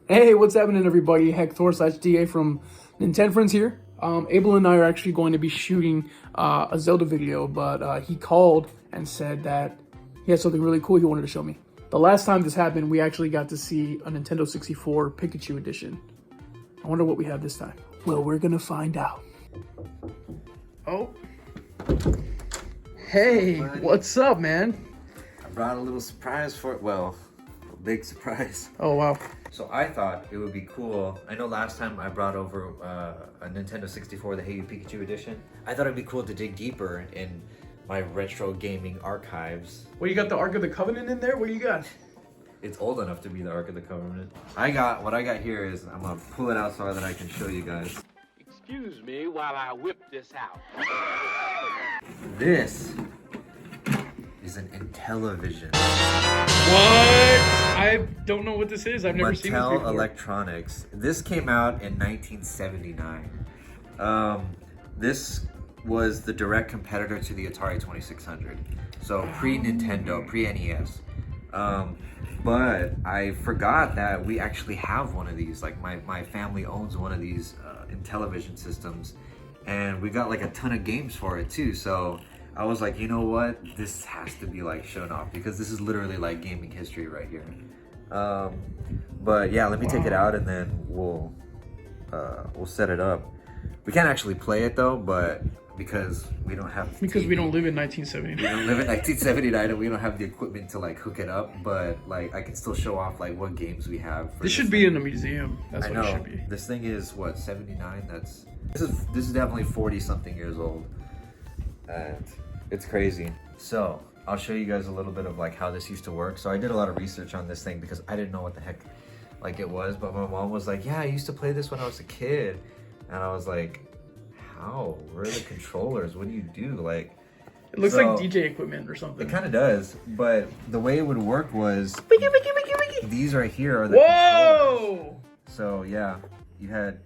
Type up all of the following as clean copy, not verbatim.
Hey, what's happening, everybody? Hector/DA from Nintendo Friends here. Abel and I are actually going to be shooting a Zelda video, but he called and said that he had something really cool he wanted to show me. The last time this happened, we actually got to see a Nintendo 64 Pikachu edition. I wonder what we have this time. Well, we're gonna find out. Oh. Hey, what's up, man? I brought a little surprise for it. Well, a big surprise. Oh, wow. So I thought it would be cool. I know last time I brought over a Nintendo 64, the Hey You Pikachu edition. I thought it'd be cool to dig deeper in my retro gaming archives. Well, you got the Ark of the Covenant in there? What do you got? It's old enough to be the Ark of the Covenant. What I got here is, I'm gonna pull it out so that I can show you guys. Excuse me while I whip this out. This is an Intellivision. What? I don't know what this is. I've never seen this before. MATTEL Electronics. This came out in 1979. This was the direct competitor to the Atari 2600. So pre-Nintendo, pre-NES. But I forgot that we actually have one of these. Like my family owns one of these Intellivision systems, and we got like a ton of games for it too. So I was like, you know what? This has to be like shown off because this is literally like gaming history right here. But yeah, let me take it out and then we'll set it up. We can't actually play it though, but because we don't have we don't live in 1979. We don't live in 1979 and we don't have the equipment to like hook it up, but like I can still show off like what games we have. This should be in a museum. That's what it should be. This thing is what, 79? This is definitely 40 something years old. And it's crazy. So I'll show you guys a little bit of like how this used to work. So I did a lot of research on this thing because I didn't know what the heck like it was, but my mom was like, yeah, I used to play this when I was a kid. And I was like, how? Where are the controllers? What do you do? Like, it looks like DJ equipment or something. It kind of does, but the way it would work was these right here are the controllers. So yeah, you had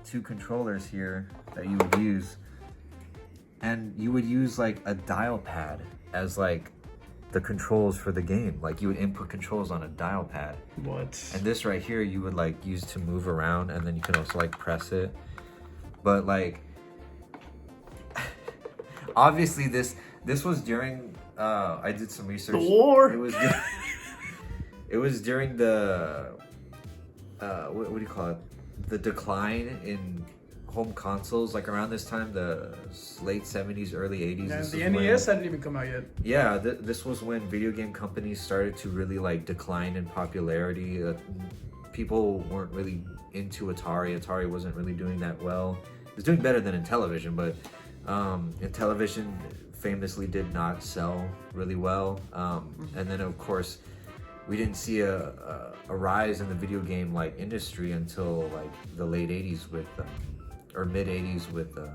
two controllers here that you would use, and you would use like a dial pad as like the controls for the game. Like you would input controls on a dial pad. What? And this right here you would like use to move around, and then you can also like press it. But like, obviously this was during, I did some research. The war. It was during the, what do you call it? The decline in home consoles, like around this time, the late 70s, early 80s. Yeah, the NES hadn't even come out yet. Yeah, this was when video game companies started to really like decline in popularity. People weren't really into Atari. Atari wasn't really doing that well. It was doing better than Intellivision, but Intellivision famously did not sell really well. And then of course, we didn't see a rise in the video game like industry until like the late 80s with, or mid 80s with the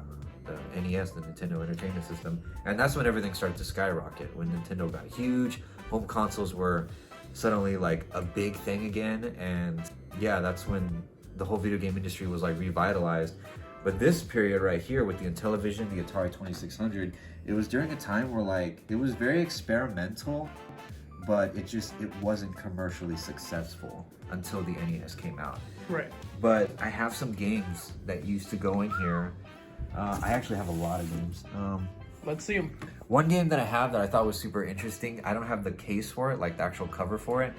NES, the Nintendo Entertainment System. And that's when everything started to skyrocket. When Nintendo got huge, home consoles were suddenly like a big thing again. And yeah, that's when the whole video game industry was like revitalized. But this period right here with the Intellivision, the Atari 2600, it was during a time where like, it was very experimental, but it wasn't commercially successful until the NES came out. Right. But I have some games that used to go in here. I actually have a lot of games. Let's see them. One game that I have that I thought was super interesting, I don't have the case for it, like the actual cover for it,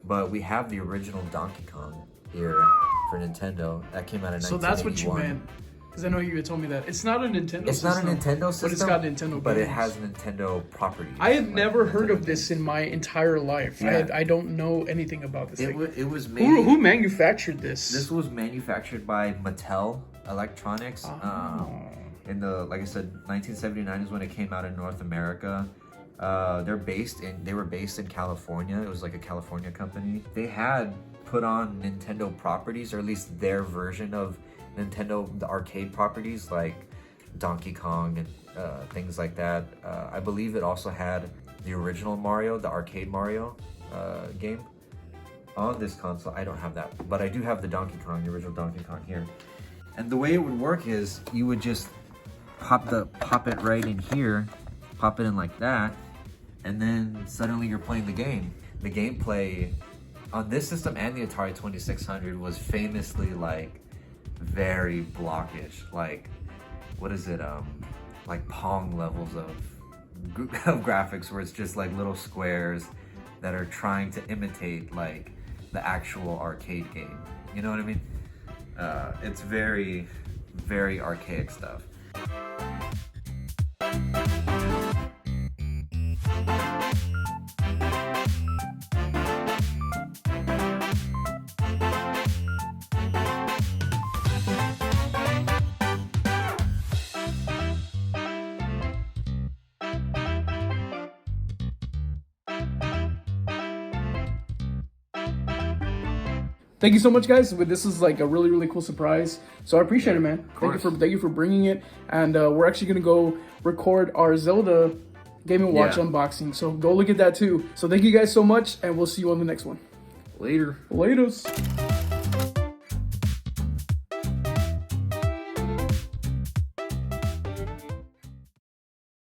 but we have the original Donkey Kong here for Nintendo. That came out in 1981. So that's what you meant. Because I know you had told me that. It's not a Nintendo system. It's not a Nintendo system. But it's got Nintendo games. But it has Nintendo properties. I had never heard of this in my entire life. Yeah. I don't know anything about this thing. It was made... Who manufactured this? This was manufactured by Mattel Electronics. In the, like I said, 1979 is when it came out in North America. They were based in California. It was like a California company. They had put on Nintendo properties, or at least their version of Nintendo, the arcade properties like Donkey Kong and things like that. I believe it also had the original Mario, the arcade Mario game on this console. I don't have that, but I do have the Donkey Kong, the original Donkey Kong here. And the way it would work is you would just pop it right in here, pop it in like that, and then suddenly you're playing the game. The gameplay on this system and the Atari 2600 was famously like very blockish. Like, what is it? Like Pong levels of graphics, where it's just like little squares that are trying to imitate like the actual arcade game. You know what I mean? It's very, very archaic stuff. Thank you so much, guys. This is like a really, really cool surprise. So I appreciate it, man. Thank you for bringing it. And we're actually gonna go record our Zelda Game & Watch unboxing. So go look at that too. So thank you guys so much, and we'll see you on the next one. Later. Laters.